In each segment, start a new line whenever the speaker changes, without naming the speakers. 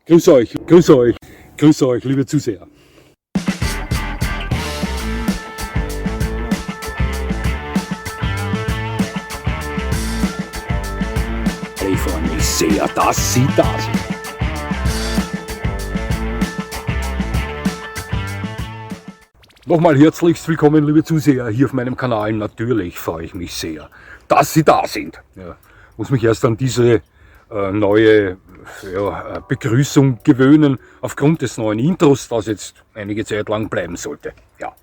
Grüße euch, liebe Zuseher. Ich freue mich sehr, dass Sie da sind. Nochmal herzlichst willkommen, liebe Zuseher, hier auf meinem Kanal. Natürlich freue ich mich sehr, dass Sie da sind. Ja, muss mich erst an diese neue Begrüßung gewöhnen, aufgrund des neuen Intros, das jetzt einige Zeit lang bleiben sollte. Ja.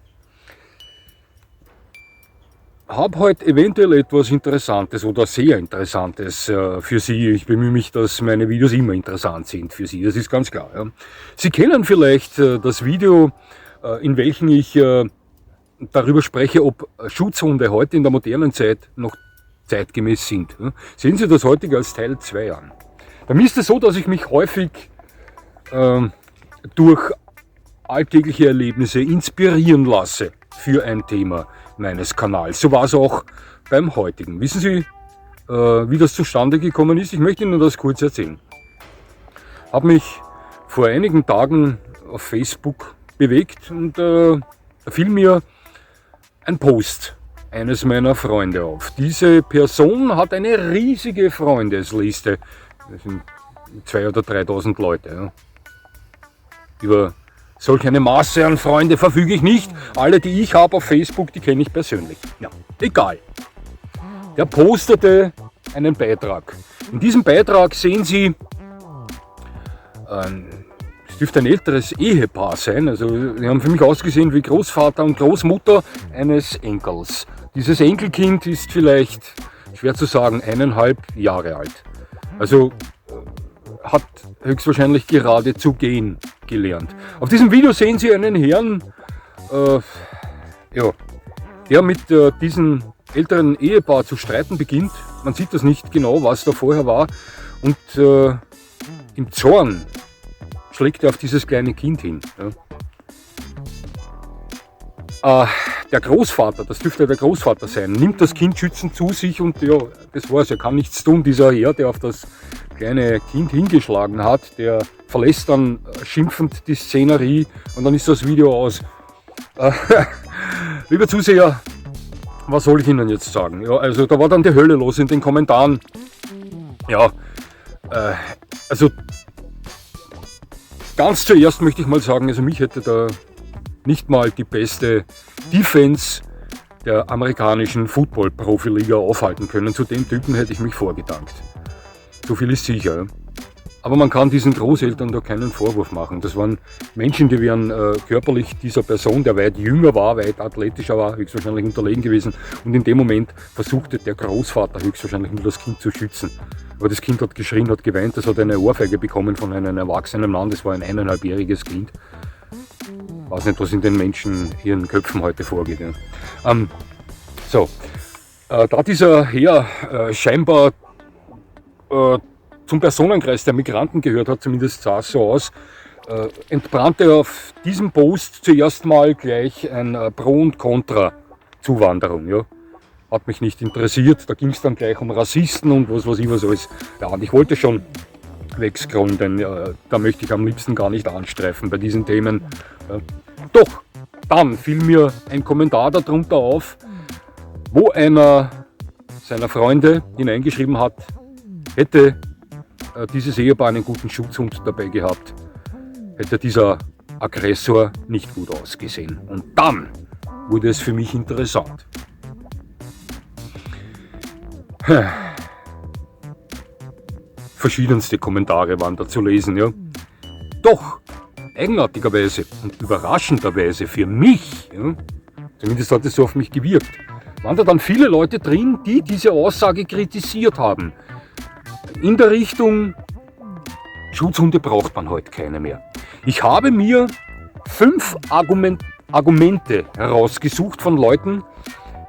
Habe heute eventuell etwas Interessantes oder sehr Interessantes für Sie. Ich bemühe mich, dass meine Videos immer interessant sind für Sie, das ist ganz klar. Ja. Sie kennen vielleicht das Video, in welchem ich darüber spreche, ob Schutzhunde heute in der modernen Zeit noch zeitgemäß sind. Ja. Sehen Sie das heutige als Teil 2 an. Bei mir ist es so, dass ich mich häufig durch alltägliche Erlebnisse inspirieren lasse für ein Thema meines Kanals. So war es auch beim heutigen. Wissen Sie, wie das zustande gekommen ist? Ich möchte Ihnen das kurz erzählen. Ich habe mich vor einigen Tagen auf Facebook bewegt und da fiel mir ein Post eines meiner Freunde auf. Diese Person hat eine riesige Freundesliste. Das sind 2.000 oder 3.000 Leute. Ja. Über solch eine Masse an Freunde verfüge ich nicht. Alle, die ich habe auf Facebook, die kenne ich persönlich. Ja, egal. Der postete einen Beitrag. In diesem Beitrag sehen Sie, es dürfte ein älteres Ehepaar sein. Also, sie haben für mich ausgesehen wie Großvater und Großmutter eines Enkels. Dieses Enkelkind ist vielleicht, schwer zu sagen, 1,5 Jahre alt. Also hat höchstwahrscheinlich gerade zu gehen gelernt. Auf diesem Video sehen Sie einen Herrn, der mit diesem älteren Ehepaar zu streiten beginnt. Man sieht das nicht genau, was da vorher war. Und im Zorn schlägt er auf dieses kleine Kind hin. Ja. Der Großvater, das dürfte der Großvater sein, nimmt das Kind schützend zu sich und ja, das war's, er kann nichts tun. Dieser Herr, der auf das kleine Kind hingeschlagen hat, der verlässt dann schimpfend die Szenerie und dann ist das Video aus. Lieber Zuseher, was soll ich Ihnen jetzt sagen? Ja, also da war dann die Hölle los in den Kommentaren. Ja, also ganz zuerst möchte ich mal sagen, also mich hätte da nicht mal die beste Defense der amerikanischen Football-Profiliga aufhalten können. Zu dem Typen hätte ich mich vorgedankt. So viel ist sicher. Aber man kann diesen Großeltern da keinen Vorwurf machen. Das waren Menschen, die wären körperlich dieser Person, der weit jünger war, weit athletischer war, höchstwahrscheinlich unterlegen gewesen. Und in dem Moment versuchte der Großvater höchstwahrscheinlich nur das Kind zu schützen. Aber das Kind hat geschrien, hat geweint, das hat eine Ohrfeige bekommen von einem erwachsenen Mann. Das war ein 1,5-jähriges Kind. Ich weiß nicht, was in den Menschen, ihren Köpfen heute vorgeht. Ja. Da dieser Herr scheinbar zum Personenkreis der Migranten gehört hat, zumindest sah es so aus, entbrannte auf diesem Post zuerst mal gleich ein Pro und Contra Zuwanderung. Ja. Hat mich nicht interessiert, da ging es dann gleich um Rassisten und was ich was alles. Ja, und ich wollte schon wegscrollen, denn da möchte ich am liebsten gar nicht anstreifen bei diesen Themen. Ja. Doch, dann fiel mir ein Kommentar darunter auf, wo einer seiner Freunde hineingeschrieben hat, hätte dieses Ehepaar einen guten Schutzhund dabei gehabt, hätte dieser Aggressor nicht gut ausgesehen. Und dann wurde es für mich interessant. Verschiedenste Kommentare waren da zu lesen, ja. Doch, eigenartigerweise und überraschenderweise für mich, ja, zumindest hat es so auf mich gewirkt, waren da dann viele Leute drin, die diese Aussage kritisiert haben. In der Richtung, Schutzhunde braucht man heute keine mehr. Ich habe mir 5 Argumente herausgesucht von Leuten,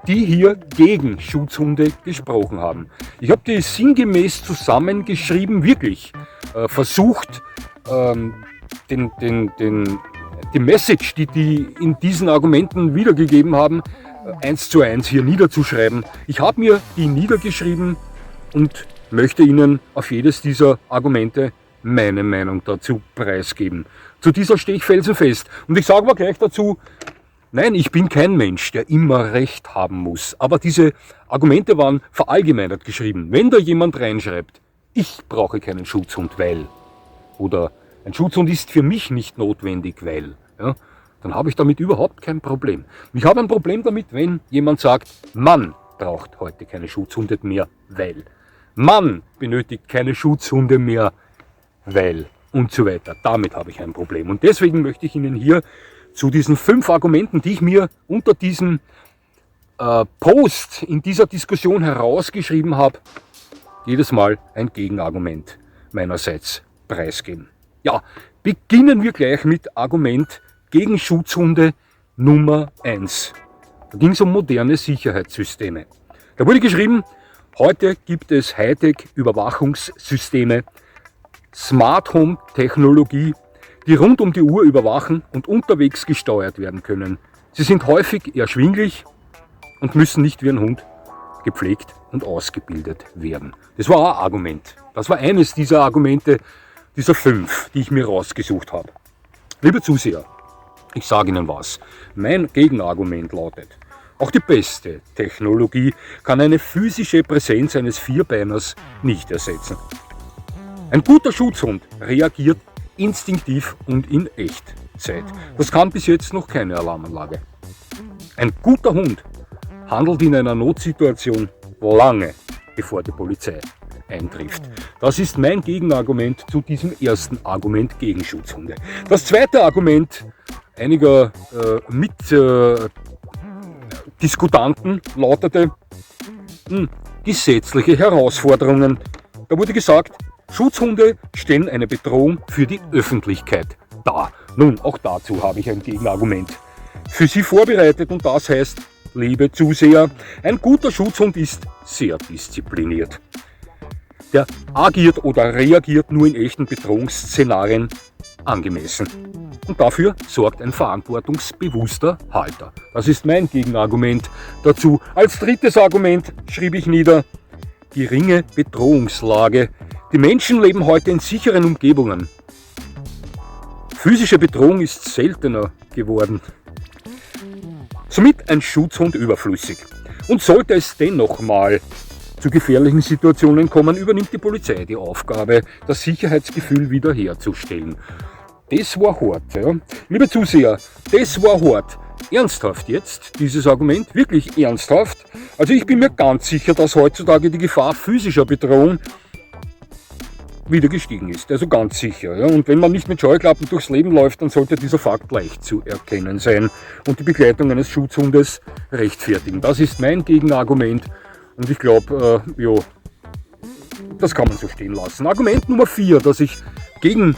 die hier gegen Schutzhunde gesprochen haben. Ich habe die sinngemäß zusammengeschrieben, wirklich versucht, die Message, die in diesen Argumenten wiedergegeben haben, 1:1 hier niederzuschreiben. Ich habe mir die niedergeschrieben und möchte Ihnen auf jedes dieser Argumente meine Meinung dazu preisgeben. Zu dieser stehe ich felsenfest. Und ich sage mal gleich dazu, nein, ich bin kein Mensch, der immer Recht haben muss. Aber diese Argumente waren verallgemeinert geschrieben. Wenn da jemand reinschreibt, ich brauche keinen Schutzhund, weil, oder ein Schutzhund ist für mich nicht notwendig, weil, ja, dann habe ich damit überhaupt kein Problem. Ich habe ein Problem damit, wenn jemand sagt, man braucht heute keine Schutzhunde mehr, weil. Man benötigt keine Schutzhunde mehr, weil und so weiter. Damit habe ich ein Problem. Und deswegen möchte ich Ihnen hier zu diesen 5 Argumenten, die ich mir unter diesem Post in dieser Diskussion herausgeschrieben habe, jedes Mal ein Gegenargument meinerseits preisgeben. Ja, beginnen wir gleich mit Argument gegen Schutzhunde Nummer 1. Da ging es um moderne Sicherheitssysteme. Da wurde geschrieben, heute gibt es Hightech-Überwachungssysteme, Smart Home Technologie, die rund um die Uhr überwachen und unterwegs gesteuert werden können. Sie sind häufig erschwinglich und müssen nicht wie ein Hund gepflegt und ausgebildet werden. Das war ein Argument. Das war eines dieser Argumente, dieser 5, die ich mir rausgesucht habe. Liebe Zuseher, ich sage Ihnen was. Mein Gegenargument lautet, auch die beste Technologie kann eine physische Präsenz eines Vierbeiners nicht ersetzen. Ein guter Schutzhund reagiert instinktiv und in Echtzeit. Das kann bis jetzt noch keine Alarmanlage. Ein guter Hund handelt in einer Notsituation lange bevor die Polizei eintrifft. Das ist mein Gegenargument zu diesem ersten Argument gegen Schutzhunde. Das zweite Argument einiger Mitdiskutanten lautete gesetzliche Herausforderungen. Da wurde gesagt, Schutzhunde stellen eine Bedrohung für die Öffentlichkeit dar. Nun, auch dazu habe ich ein Gegenargument für Sie vorbereitet und das heißt, liebe Zuseher, ein guter Schutzhund ist sehr diszipliniert. Der agiert oder reagiert nur in echten Bedrohungsszenarien angemessen. Und dafür sorgt ein verantwortungsbewusster Halter. Das ist mein Gegenargument dazu. Als drittes Argument schrieb ich nieder, geringe Bedrohungslage. Die Menschen leben heute in sicheren Umgebungen. Physische Bedrohung ist seltener geworden. Somit ein Schutzhund überflüssig. Und sollte es dennoch mal zu gefährlichen Situationen kommen, übernimmt die Polizei die Aufgabe, das Sicherheitsgefühl wiederherzustellen. Das war hart. Ja. Liebe Zuseher, das war hart. Ernsthaft jetzt, dieses Argument, wirklich ernsthaft. Also ich bin mir ganz sicher, dass heutzutage die Gefahr physischer Bedrohung wieder gestiegen ist. Also ganz sicher. Ja. Und wenn man nicht mit Scheuklappen durchs Leben läuft, dann sollte dieser Fakt leicht zu erkennen sein und die Begleitung eines Schutzhundes rechtfertigen. Das ist mein Gegenargument und ich glaube, das kann man so stehen lassen. Argument Nummer 4, das ich gegen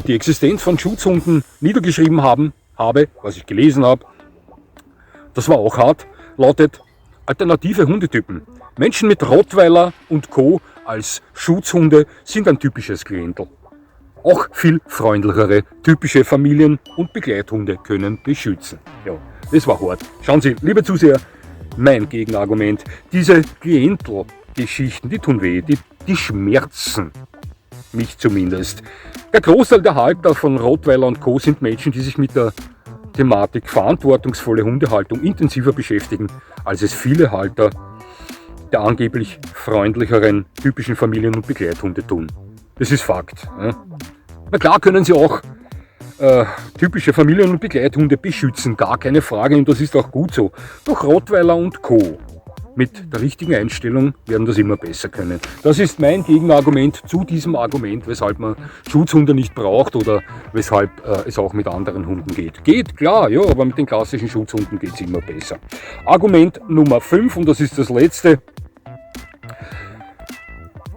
die Existenz von Schutzhunden niedergeschrieben habe, was ich gelesen habe, das war auch hart, lautet alternative Hundetypen. Menschen mit Rottweiler und Co. als Schutzhunde sind ein typisches Klientel. Auch viel freundlichere, typische Familien- und Begleithunde können beschützen. Ja, das war hart. Schauen Sie, liebe Zuseher, mein Gegenargument, diese Klientel-Geschichten, die tun weh, die schmerzen mich zumindest. Der Großteil der Halter von Rottweiler und Co. sind Menschen, die sich mit der Thematik verantwortungsvolle Hundehaltung intensiver beschäftigen, als es viele Halter der angeblich freundlicheren, typischen Familien- und Begleithunde tun. Das ist Fakt. Ja. Na klar können sie auch typische Familien- und Begleithunde beschützen, gar keine Frage, und das ist auch gut so. Doch Rottweiler und Co. mit der richtigen Einstellung werden das immer besser können. Das ist mein Gegenargument zu diesem Argument, weshalb man Schutzhunde nicht braucht oder weshalb es auch mit anderen Hunden geht. Geht, klar, ja, aber mit den klassischen Schutzhunden geht es immer besser. Argument Nummer 5, und das ist das letzte,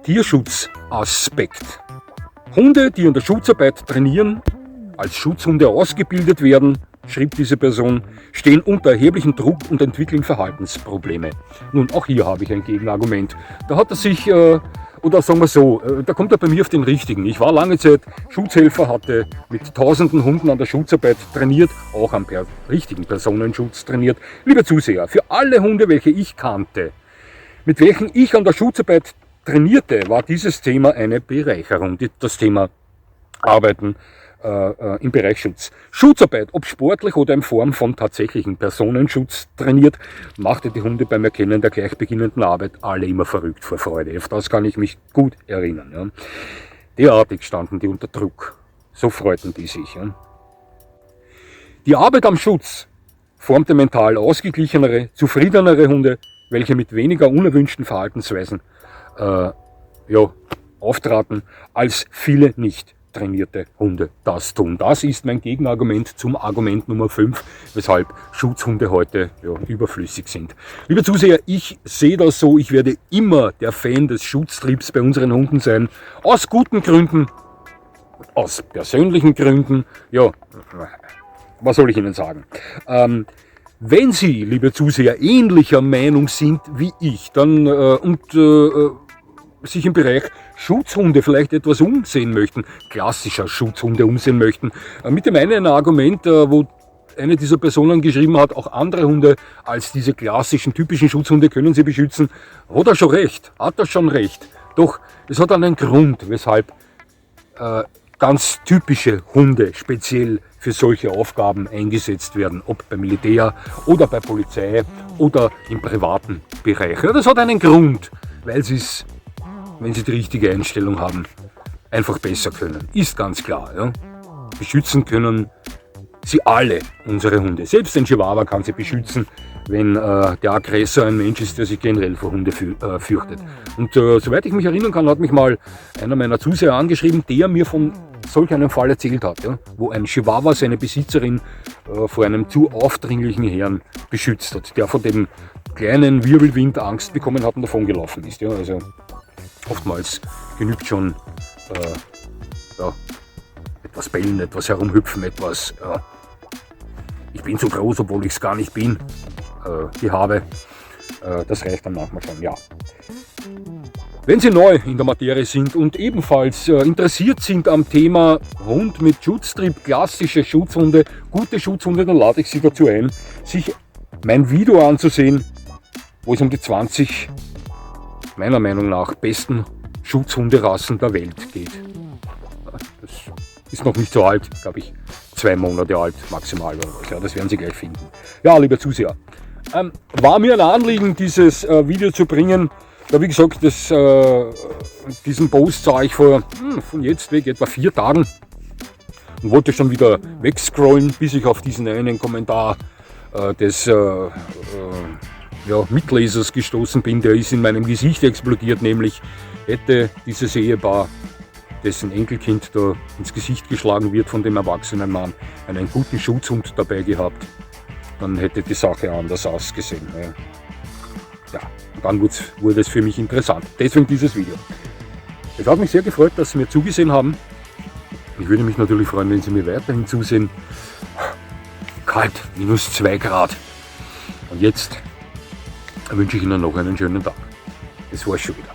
Tierschutzaspekt. Hunde, die in der Schutzarbeit trainieren, als Schutzhunde ausgebildet werden, schrieb diese Person, stehen unter erheblichem Druck und entwickeln Verhaltensprobleme. Nun, auch hier habe ich ein Gegenargument. Da hat er sich, oder sagen wir so, da kommt er bei mir auf den richtigen. Ich war lange Zeit Schutzhelfer, hatte mit tausenden Hunden an der Schutzarbeit trainiert, auch am richtigen Personenschutz trainiert. Liebe Zuseher, für alle Hunde, welche ich kannte, mit welchen ich an der Schutzarbeit trainierte, war dieses Thema eine Bereicherung. Das Thema arbeiten im Bereich Schutz. Schutzarbeit, ob sportlich oder in Form von tatsächlichen Personenschutz trainiert, machte die Hunde beim Erkennen der gleich beginnenden Arbeit alle immer verrückt vor Freude. Auf das kann ich mich gut erinnern. Ja. Derartig standen die unter Druck. So freuten die sich. Ja. Die Arbeit am Schutz formte mental ausgeglichenere, zufriedenere Hunde, welche mit weniger unerwünschten Verhaltensweisen auftraten, als viele nicht trainierte Hunde das tun. Das ist mein Gegenargument zum Argument Nummer 5, weshalb Schutzhunde heute überflüssig sind. Liebe Zuseher, ich sehe das so, ich werde immer der Fan des Schutztriebs bei unseren Hunden sein, aus guten Gründen, aus persönlichen Gründen, ja, was soll ich Ihnen sagen? Wenn Sie, liebe Zuseher, ähnlicher Meinung sind wie ich, dann sich im Bereich Schutzhunde vielleicht etwas umsehen möchten, klassischer Schutzhunde umsehen möchten, mit dem einen Argument, wo eine dieser Personen geschrieben hat, auch andere Hunde als diese klassischen, typischen Schutzhunde können sie beschützen, hat er schon recht. Doch es hat einen Grund, weshalb ganz typische Hunde speziell für solche Aufgaben eingesetzt werden, ob beim Militär oder bei Polizei oder im privaten Bereich. Ja, das hat einen Grund, weil sie es, wenn sie die richtige Einstellung haben, einfach besser können. Ist ganz klar. Ja. Beschützen können sie alle, unsere Hunde. Selbst ein Chihuahua kann sie beschützen, wenn der Aggressor ein Mensch ist, der sich generell vor Hunde fürchtet. Und soweit ich mich erinnern kann, hat mich mal einer meiner Zuseher angeschrieben, der mir von solch einem Fall erzählt hat, ja, wo ein Chihuahua seine Besitzerin vor einem zu aufdringlichen Herrn beschützt hat, der vor dem kleinen Wirbelwind Angst bekommen hat und davon gelaufen ist. Ja. Also oftmals genügt schon etwas bellen, etwas herumhüpfen, etwas ich bin so groß, obwohl ich es gar nicht bin, habe. Das reicht dann manchmal schon, ja. Wenn Sie neu in der Materie sind und ebenfalls interessiert sind am Thema Hund mit Schutztrieb, klassische Schutzhunde, gute Schutzhunde, dann lade ich Sie dazu ein, sich mein Video anzusehen, wo es um die 20 meiner Meinung nach besten Schutzhunderassen der Welt geht. Das ist noch nicht so alt, glaube ich, 2 Monate alt maximal. Ja, das werden Sie gleich finden. Ja, lieber Zuseher, war mir ein Anliegen, dieses Video zu bringen. Ja, wie gesagt, diesen Post sah ich von jetzt weg etwa 4 Tagen und wollte schon wieder wegscrollen, bis ich auf diesen einen Kommentar des Mitlesers gestoßen bin. Der ist in meinem Gesicht explodiert, nämlich hätte dieses Ehepaar, dessen Enkelkind da ins Gesicht geschlagen wird von dem erwachsenen Mann, einen guten Schutzhund dabei gehabt, dann hätte die Sache anders ausgesehen. Ja, dann wurde es für mich interessant. Deswegen dieses Video. Es hat mich sehr gefreut, dass Sie mir zugesehen haben. Ich würde mich natürlich freuen, wenn Sie mir weiterhin zusehen. Kalt, -2 Grad. Und jetzt wünsche ich Ihnen noch einen schönen Tag. Das war's schon wieder.